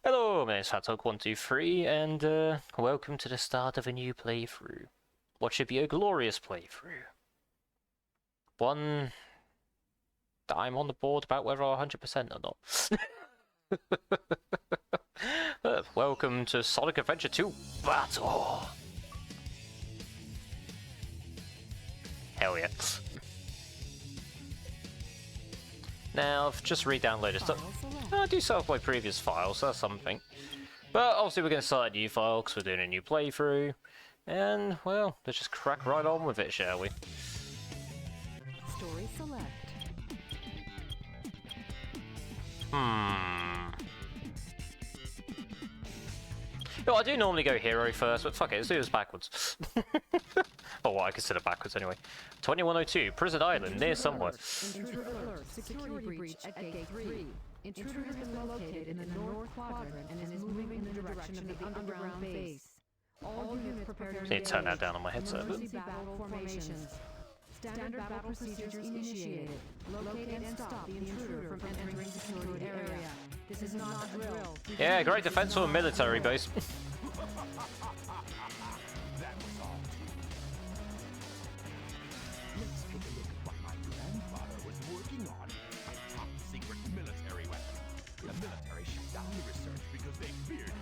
Hello, my name's FatTalk123, and welcome to the start of a new playthrough. What should be a glorious playthrough. One that I'm on the board about whether I'm 100% or not. Welcome to Sonic Adventure 2 Battle! Hell yeah. Now, I've just re-downloaded stuff. I do still have my previous files, so that's something. But obviously we're going to start a new file because we're doing a new playthrough. And, well, let's just crack right on with it, shall we? Story select. Yo, I do normally go hero first, but fuck it, let's do this backwards. Or what I consider backwards anyway. 2102, Prison Island, near somewhere. Intruder alert. Security breach at gate 3. Intruder has been located in the north quadrant and is moving in the direction of the underground base. All units prepare to Need to turn that down on my headset. emergency battle formations. Standard battle procedures initiated. Locate and stop the intruder from entering the security area. This is not a drill. Yeah, great defense for a military base. Let's take a look at what my grandfather was working on. A top secret military weapon. The military shut down the research because they feared it.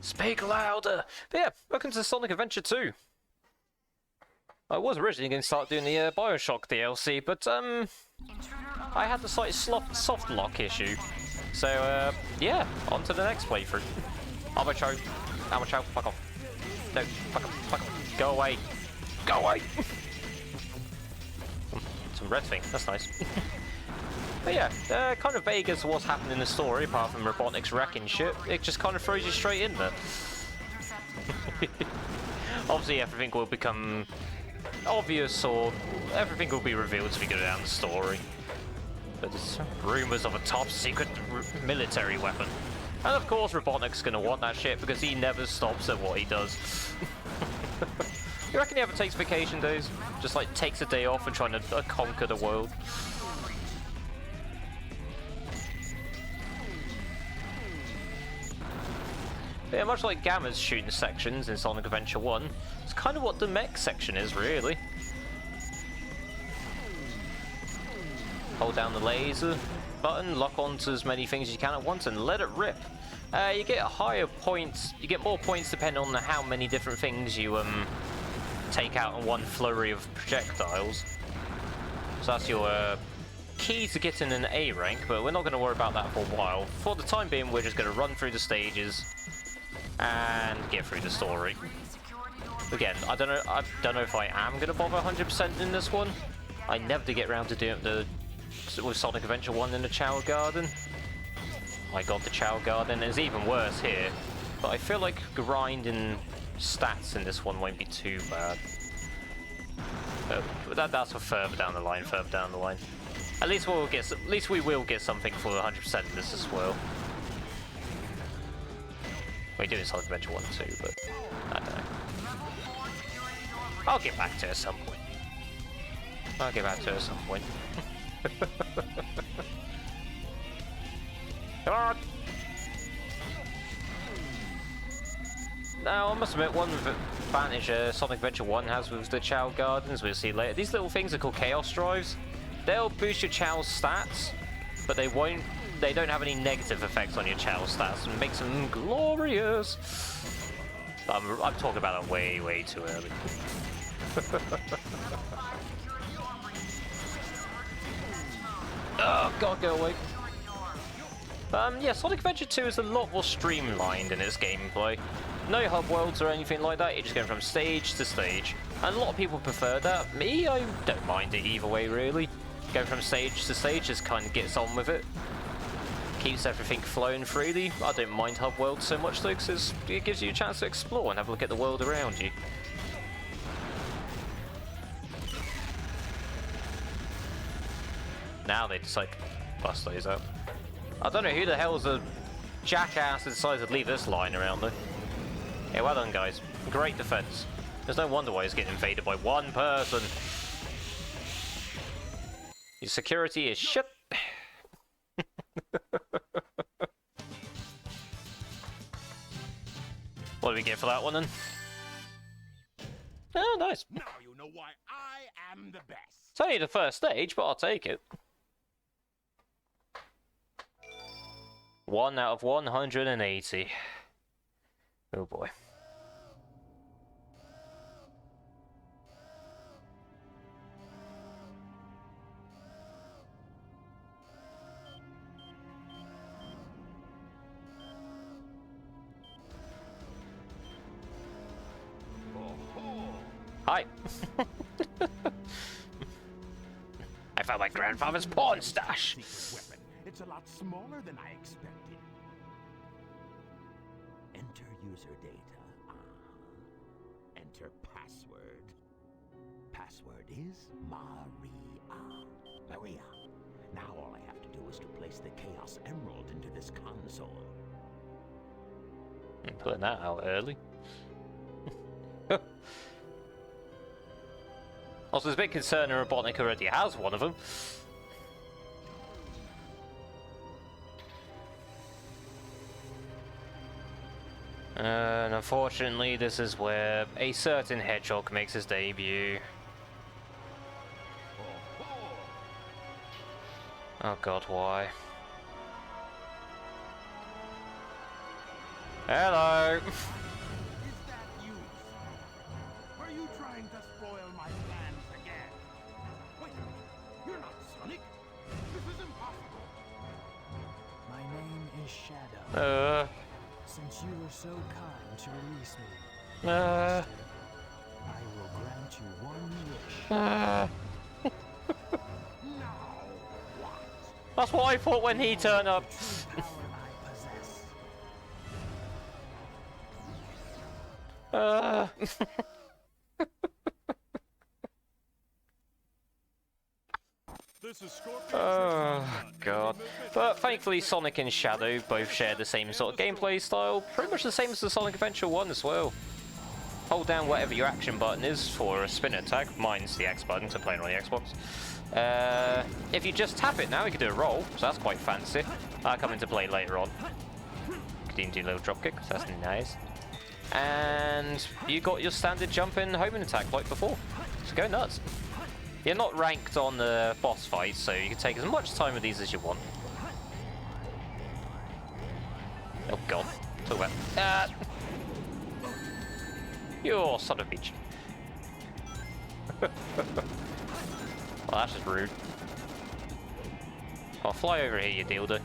Speak louder! But yeah, welcome to Sonic Adventure 2. I was originally going to start doing the Bioshock DLC, but I had the slight soft lock issue. So yeah, on to the next playthrough. Amacho, fuck off. No, fuck off, go away. Go away! Some red thing, that's nice. But yeah, kind of vague as to what's happened in the story, apart from Robotnik's wrecking shit. It just kind of throws you straight in there. Obviously everything will become obvious, or everything will be revealed as we go down the story. But there's rumours of a top secret military weapon. And of course Robotnik's gonna want that shit because he never stops at what he does. You reckon he ever takes vacation days? Just like takes a day off and trying to conquer the world? Yeah, much like Gamma's shooting sections in Sonic Adventure 1, it's kind of what the mech section is, really. Hold down the laser button, lock onto as many things as you can at once, and let it rip. You get higher points, you get more points depending on how many different things you take out in one flurry of projectiles. So that's your key to getting an A rank, but we're not going to worry about that for a while. For the time being, we're just going to run through the stages and get through the story. Again, I don't know if I am going to bother 100% in this one. I never did get around to doing with Sonic Adventure 1 in the Chow Garden. I got the Chow Garden, it's even worse here. But I feel like grinding stats in this one won't be too bad. But that's for further down the line, At least we will get something for 100% in this as well. We do in Sonic Adventure 1 too, but I don't know. I'll get back to it at some point. Come on! Now, I must admit, one advantage Sonic Adventure 1 has with the Chow Gardens, we'll see later. These little things are called Chaos Drives. They'll boost your Chow's stats, but they don't have any negative effects on your Chow's stats, and makes them glorious. I'm talking about it way too early. Oh god, go away. Yeah, Sonic Adventure 2 is a lot more streamlined in its gameplay. No hub worlds or anything like that, you're just going from stage to stage. And a lot of people prefer that. Me, I don't mind it either way, really. Going from stage to stage just kind of gets on with it. Keeps everything flowing freely. I don't mind hub worlds so much though, because it gives you a chance to explore and have a look at the world around you. Now they just like bust those up. I don't know who the hell's a jackass that decided to leave this line around though. Yeah, well done guys. Great defense. There's no wonder why he's getting invaded by one person. Your security is shit. What do we get for that one then? Oh, nice. Now you know why I am the best. It's only the first stage, but I'll take it. 1 out of 180. Oh boy. Hi. I found my grandfather's pawn stash. Secret weapon. It's a lot smaller than I expected. Enter user data. Enter password. Password is Maria. Now all I have to do is to place the Chaos Emerald into this console. I'm pulling that out early. Also, there's a bit concerning Robotnik already has one of them. And unfortunately, this is where a certain hedgehog makes his debut. Oh god, why? Hello! Is that you? Are you trying to spoil my plans again? Wait, you're not Sonic. This is impossible. My name is Shadow. Since you were so kind to release me, I will grant you one wish. Now what? That's what I thought when he turned up. The true power I possess. Oh god. But thankfully Sonic and Shadow both share the same sort of gameplay style, pretty much the same as the Sonic Adventure 1 as well. Hold down whatever your action button is for a spin attack, mine's the X button, so playing on the Xbox. If you just tap it now, you can do a roll, so that's quite fancy. That'll come into play later on. You can even do a little dropkick, so that's nice. And you got your standard jump and homing attack like before, so go nuts. You're not ranked on the boss fights, so you can take as much time with these as you want. Oh god, talk about that. You son of a bitch. Well, that's just rude. I'll fly over here, you dildo.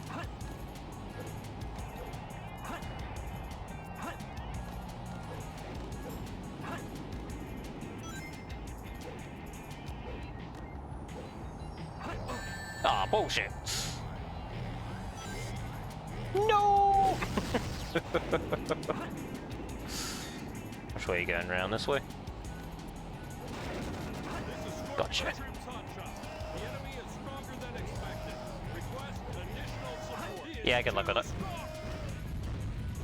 Ah, bullshit. No! Which way are you going around? This way? Gotcha. Yeah, good luck with it.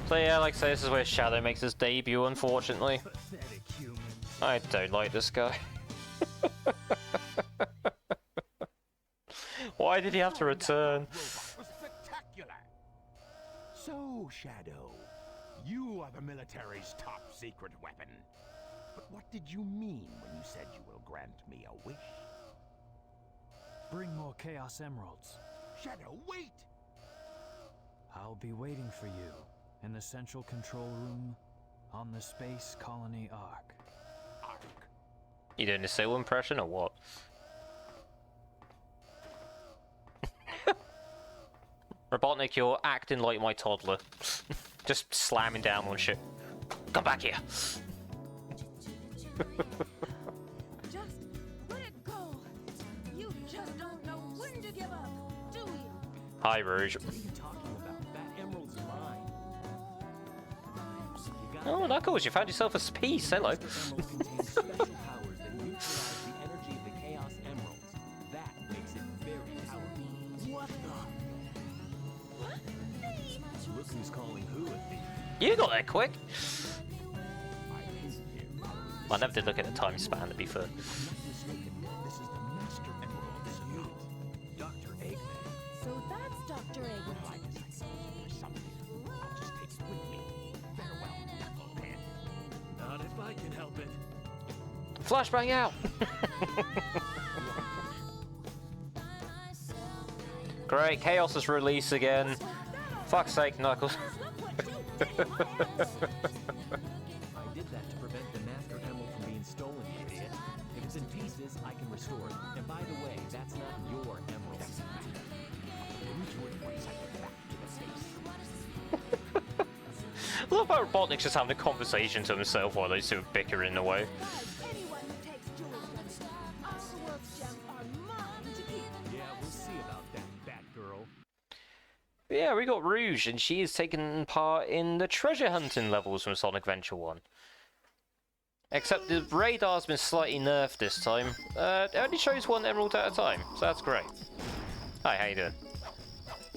So yeah, like I say, this is where Shadow makes his debut, unfortunately. I don't like this guy. Why did he have to return? Spectacular. So, Shadow, you are the military's top secret weapon. But what did you mean when you said you will grant me a wish? Bring more Chaos Emeralds. Shadow, wait! I'll be waiting for you in the central control room on the Space Colony Ark. Ark. You doing a Seal impression or what? Robotnik, you're acting like my toddler. Just slamming down on shit. Come back here. Just let it go. You just don't know when to give up, do you? Hi, Rouge. What are you talking about? That emerald's mine. Oh, Knuckles, you found yourself a piece. Hello. Emerald contains special powers that neutralize the energy of the Chaos Emeralds. That makes it very powerful. What the? Look who's calling who a thief. You got there quick. I hate him. I never did look at the time span, to be fair. If I'm not mistaken, this is the Master Emerald, is it not? Dr. Eggman. So that's Dr. Eggman. I guess I can use it for something. I'll just take it with me. Farewell, Knucklehead. Flashbang out! Great, Chaos is released again. Fuck's sake, Knuckles. I did that to prevent the Master Emerald from being stolen, you idiot. If it's in pieces, I can restore it. And by the way, that's not your emerald. I love how Robotnik's just having a conversation to himself while those two are bickering away. Anyone who takes jewels from me, all the world's gems are mine to keep. Yeah, we'll see about that, Batgirl. Yeah, we got Rouge, and she is taking part in the treasure hunting levels from Sonic Adventure 1. Except the radar's been slightly nerfed this time. It only shows one emerald at a time, so that's great. Hi, how you doing?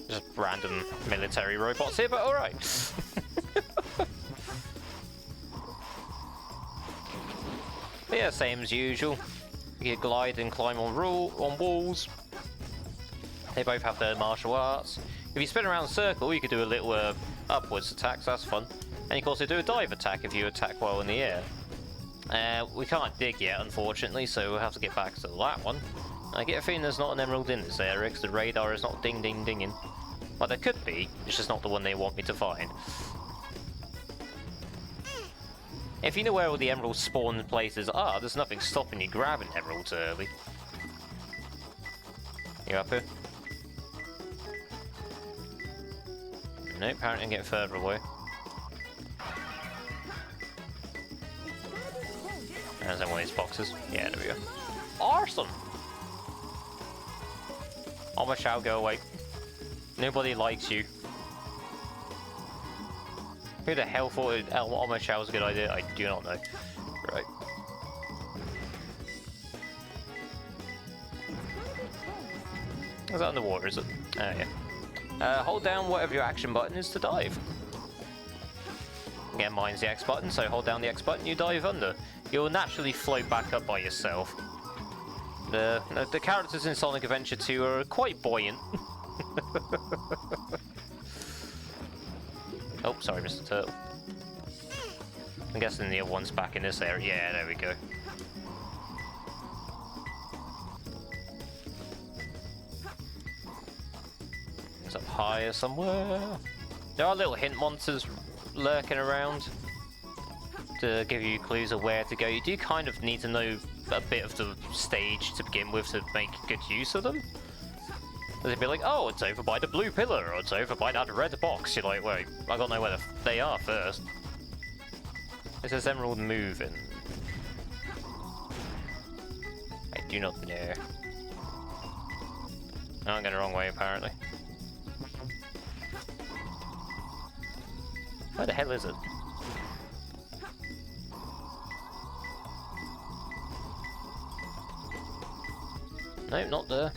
Just random military robots here, but alright. But yeah, same as usual. You can glide and climb on walls. They both have their martial arts. If you spin around the circle, you could do a little upwards attack, so that's fun. And you can also do a dive attack if you attack while in the air. We can't dig yet, unfortunately, so we'll have to get back to that one. I get a feeling there's not an emerald in this area, because the radar is not ding-ding-dinging. Well, there could be, it's just not the one they want me to find. If you know where all the emerald spawn places are, there's nothing stopping you grabbing emeralds early. You up here? No, apparently I'm getting further away. There's one of these boxes. Yeah, there we go. Awesome! Oh, my shall go away. Nobody likes you. Who the hell thought my shell was a good idea? I do not know. Right. Is that underwater, is it? Oh, yeah. Hold down whatever your action button is to dive. Again, mine's the X button, so hold down the X button, you dive under. You'll naturally float back up by yourself. The characters in Sonic Adventure 2 are quite buoyant. Oh, sorry, Mr. Turtle. I'm guessing the other one's back in this area. Yeah, there we go. It's up higher somewhere. There are little hint monsters lurking around to give you clues of where to go. You do kind of need to know a bit of the stage to begin with to make good use of them. They'd be like, oh, it's over by the blue pillar, or it's over by that red box. You're like, wait, I gotta know where they are first. It says emerald moving. I do not know. Oh, I'm going the wrong way, apparently. Where the hell is it? No, not there.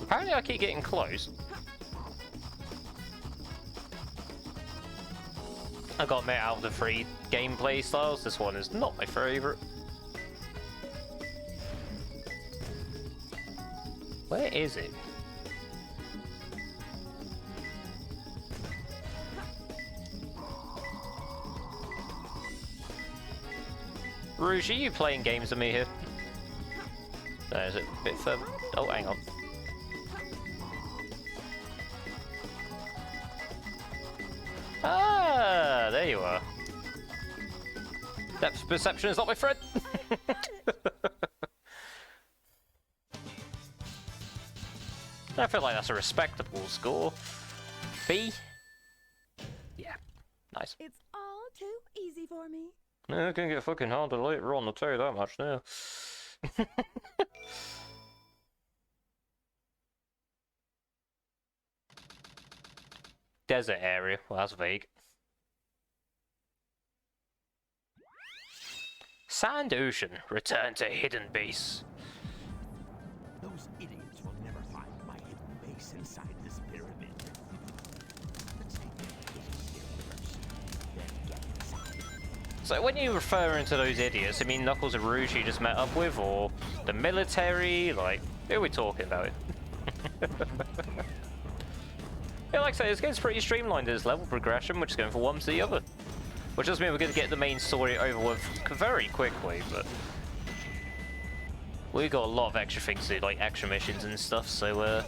Apparently I keep getting close. I got met out of the free gameplay styles. This one is not my favourite. Where is it? Rouge, are you playing games with me here? There's it a bit further. Oh, hang on. Ah, there you are. Depth perception is not my friend. I feel like that's a respectable score. B. Yeah, nice. It's all too easy for me. Yeah, it can get fucking harder later on, I'll tell you that much now. Desert area, well that's vague. Sand Ocean, return to hidden base. Those idiots will never find my hidden base inside this pyramid. Let's take that here first, then get inside. So when you refer to those idiots, I mean Knuckles and Rouge you just met up with, or the military, like, who are we talking about? Yeah, like I say, this game's pretty streamlined in its level progression, which is going from one to the other. which does mean we're going to get the main story over with very quickly, but we've got a lot of extra things to do, like extra missions and stuff, so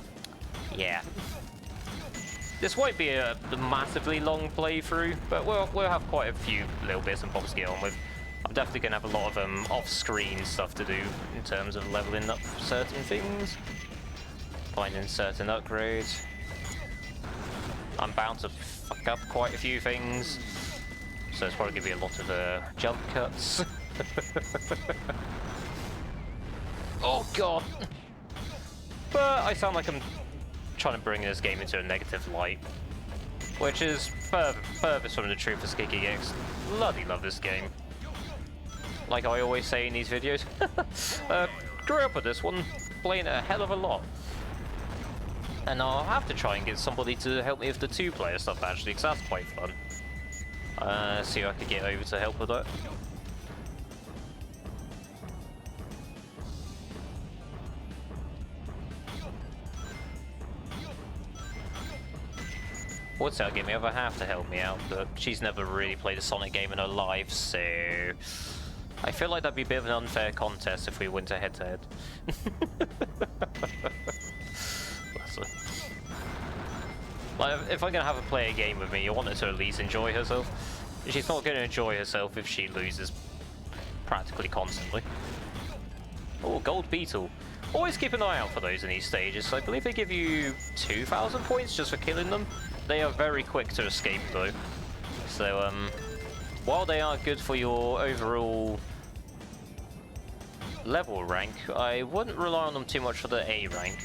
yeah. This won't be a massively long playthrough, but we'll have quite a few little bits and bobs to get on with. I'm definitely going to have a lot of off-screen stuff to do in terms of leveling up certain things, finding certain upgrades. I'm bound to fuck up quite a few things, so it's probably going to be a lot of jump cuts. Oh god! But I sound like I'm trying to bring this game into a negative light, which is furthest from the truth as Kiki X. Bloody love this game. Like I always say in these videos, grew up with this one, playing it a hell of a lot. And I'll have to try and get somebody to help me with the 2-player stuff actually, because that's quite fun. See if I could get over to help with that. Would say I'll get my other half to help me out, but she's never really played a Sonic game in her life, so I feel like that'd be a bit of an unfair contest if we went head-to-head. Bless her. Like, if I'm gonna have her play a game with me, you want her to at least enjoy herself. She's not gonna enjoy herself if she loses practically constantly. Oh, Gold Beetle. Always keep an eye out for those in these stages. I believe they give you 2,000 points just for killing them. They are very quick to escape though. So, while they are good for your overall level rank, I wouldn't rely on them too much for the A rank.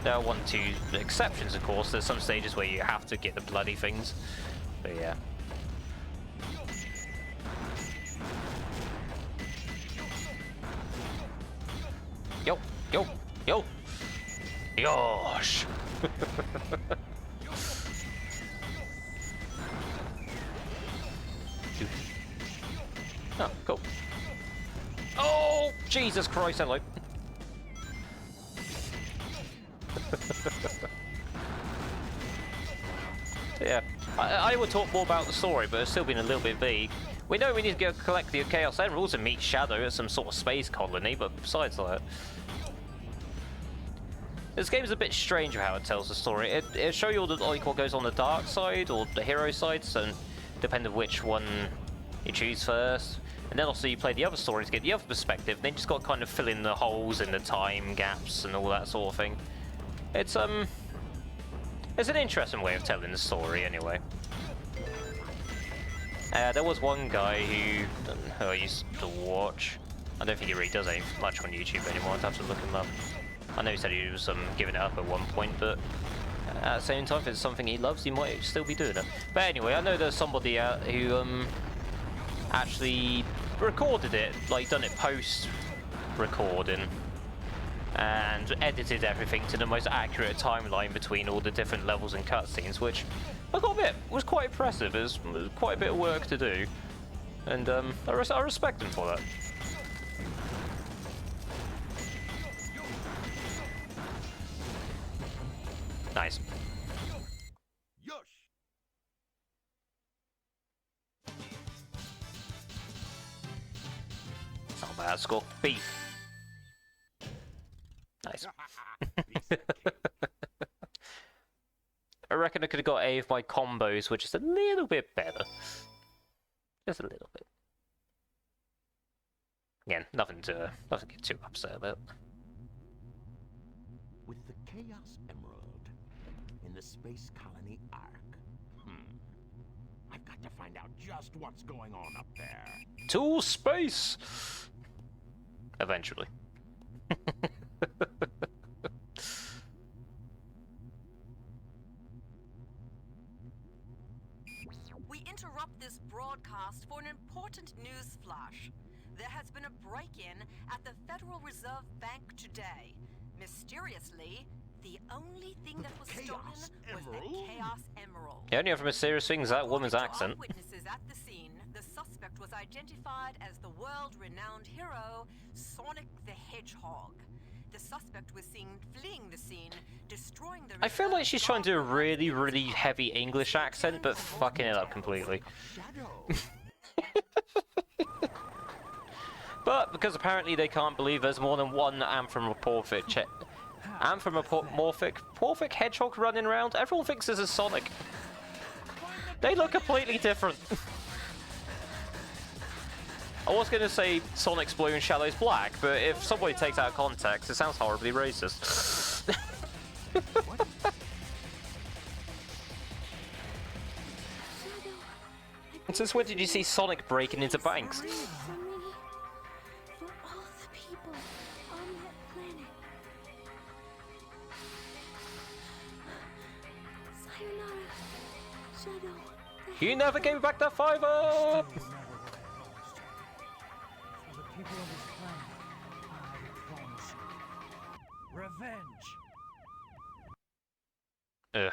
There are 1-2 exceptions, of course. There's some stages where you have to get the bloody things. But yeah. Yo, yo, yo! Yosh! Oh, cool. Oh, Jesus Christ, hello. Yeah, I would talk more about the story, but it's still been a little bit vague. We know we need to go collect the Chaos Emeralds and meet Shadow at some sort of space colony, but besides that... This game is a bit strange how it tells the story. It'll show you all the, like, what goes on the dark side or the hero side, so depending on which one you choose first. And then also you play the other story to get the other perspective, then you just got to kind of fill in the holes in the time gaps and all that sort of thing. It's an interesting way of telling the story anyway. There was one guy who I used to watch. I don't think he really does much on YouTube anymore, I'd have to look him up. I know he said he was giving it up at one point, but at the same time, if it's something he loves, he might still be doing it. But anyway, I know there's somebody out who actually recorded it, like done it post-recording, and edited everything to the most accurate timeline between all the different levels and cutscenes, which I got a bit was quite impressive. It was quite a bit of work to do, and I respect him for that. Nice. Yosh! Not a bad score. Beef. Nice. I reckon I could have got A of my combos, which is a little bit better. Just a little bit. Again, nothing to get too upset about. With the Chaos Emerald in the Space Colony Ark. I've got to find out just what's going on up there. To space! Eventually. We interrupt this broadcast for an important news flash. There has been a break-in at the Federal Reserve Bank today. Mysteriously, the only thing that was stolen was the Chaos Emerald. The only other mysterious thing is that woman's accent. According to witnesses at the scene, the suspect was identified as the world-renowned hero, Sonic the Hedgehog. The suspect was seen fleeing the scene, destroying the... I feel like she's trying to do a really, really heavy English accent, but fucking it up completely. But because apparently they can't believe there's more than one anthropomorphic hedgehog running around, everyone thinks this is Sonic. They look completely different. I was going to say Sonic's blue and Shadow's black, but if somebody takes out context, it sounds horribly racist. And since when did you see Sonic breaking into banks? For all the people on that planet. Sayonara, Shadow. You never gave back that 5-up! For the people of this planet, I promise you. Revenge! Ugh.